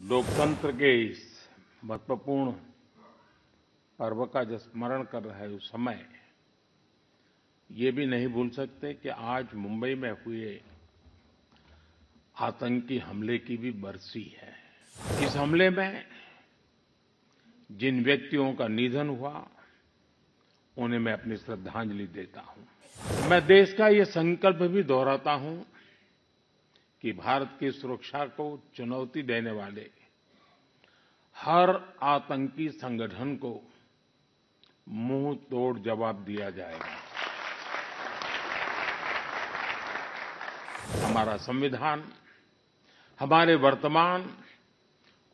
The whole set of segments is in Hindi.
लोकतंत्र के इस महत्वपूर्ण पर्व का जब स्मरण कर रहे उस समय ये भी नहीं भूल सकते कि आज मुंबई में हुए आतंकी हमले की भी बरसी है। इस हमले में जिन व्यक्तियों का निधन हुआ उन्हें मैं अपनी श्रद्धांजलि देता हूं। मैं देश का ये संकल्प भी दोहराता हूं कि भारत की सुरक्षा को चुनौती देने वाले हर आतंकी संगठन को मुंह तोड़ जवाब दिया जाएगा। हमारा संविधान हमारे वर्तमान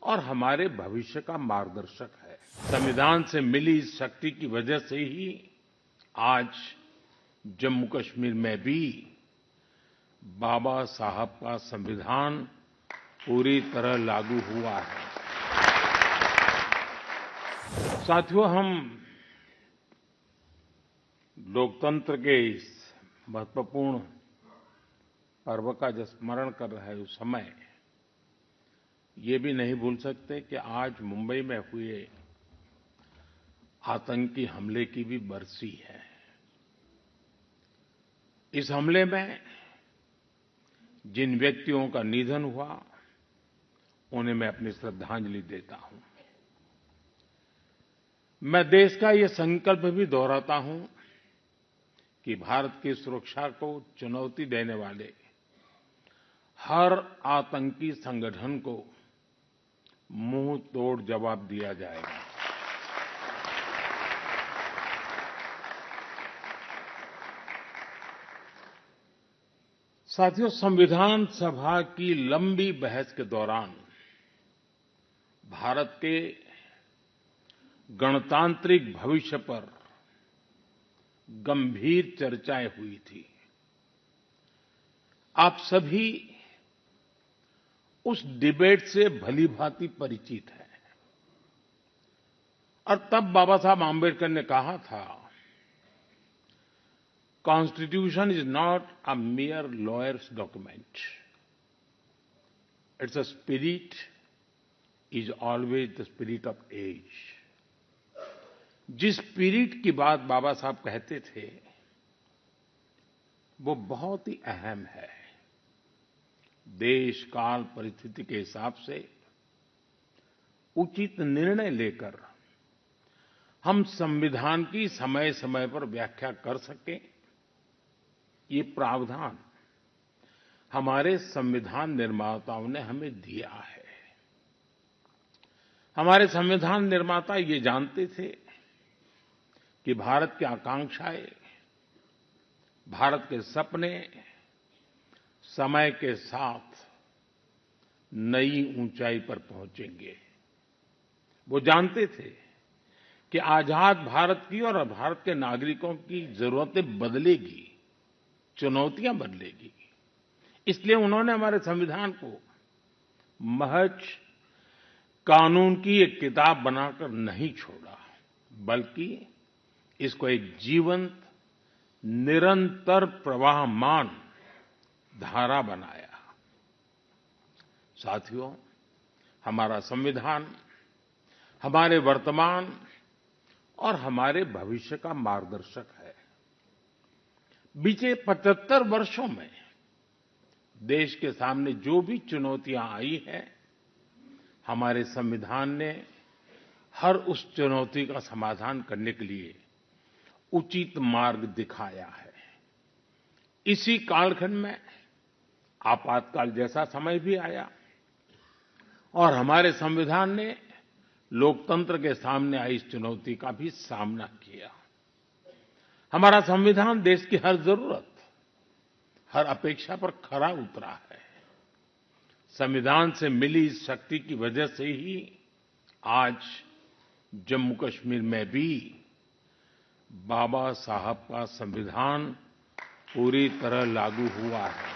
और हमारे भविष्य का मार्गदर्शक है। संविधान से मिली इस शक्ति की वजह से ही आज जम्मू कश्मीर में भी बाबा साहब का संविधान पूरी तरह लागू हुआ है। साथियों, हम लोकतंत्र के इस महत्वपूर्ण पर्व का जब स्मरण कर रहे उस समय ये भी नहीं भूल सकते कि आज मुंबई में हुए आतंकी हमले की भी बरसी है। इस हमले में जिन व्यक्तियों का निधन हुआ उन्हें मैं अपनी श्रद्धांजलि देता हूं। मैं देश का ये संकल्प भी दोहराता हूं कि भारत की सुरक्षा को चुनौती देने वाले हर आतंकी संगठन को मुंह तोड़ जवाब दिया जाएगा। साथियों, संविधान सभा की लंबी बहस के दौरान भारत के गणतांत्रिक भविष्य पर गंभीर चर्चाएं हुई थी। आप सभी उस डिबेट से भलीभांति परिचित हैं और तब बाबा साहब आम्बेडकर ने कहा था, constitution is not a mere lawyer's document. Its a spirit is always the spirit of age. जिस स्पिरिट की बात बाबा साहब कहते थे वो बहुत ही अहम है। देश काल परिस्थिति के हिसाब से उचित निर्णय लेकर हम संविधान की समय समय पर व्याख्या कर सकें, ये प्रावधान हमारे संविधान निर्माताओं ने हमें दिया है। हमारे संविधान निर्माता ये जानते थे कि भारत की आकांक्षाएं, भारत के सपने समय के साथ नई ऊंचाई पर पहुंचेंगे। वो जानते थे कि आजाद भारत की और भारत के नागरिकों की जरूरतें बदलेगी, चुनौतियां बदलेगी। इसलिए उन्होंने हमारे संविधान को महज कानून की एक किताब बनाकर नहीं छोड़ा, बल्कि इसको एक जीवंत, निरंतर प्रवाहमान धारा बनाया। साथियों, हमारा संविधान हमारे वर्तमान और हमारे भविष्य का मार्गदर्शक है। बीते 75 वर्षों में देश के सामने जो भी चुनौतियां आई हैं, हमारे संविधान ने हर उस चुनौती का समाधान करने के लिए उचित मार्ग दिखाया है। इसी कालखंड में आपातकाल जैसा समय भी आया और हमारे संविधान ने लोकतंत्र के सामने आई इस चुनौती का भी सामना किया। हमारा संविधान देश की हर जरूरत, हर अपेक्षा पर खरा उतरा है। संविधान से मिली इस शक्ति की वजह से ही आज जम्मू कश्मीर में भी बाबा साहब का संविधान पूरी तरह लागू हुआ है।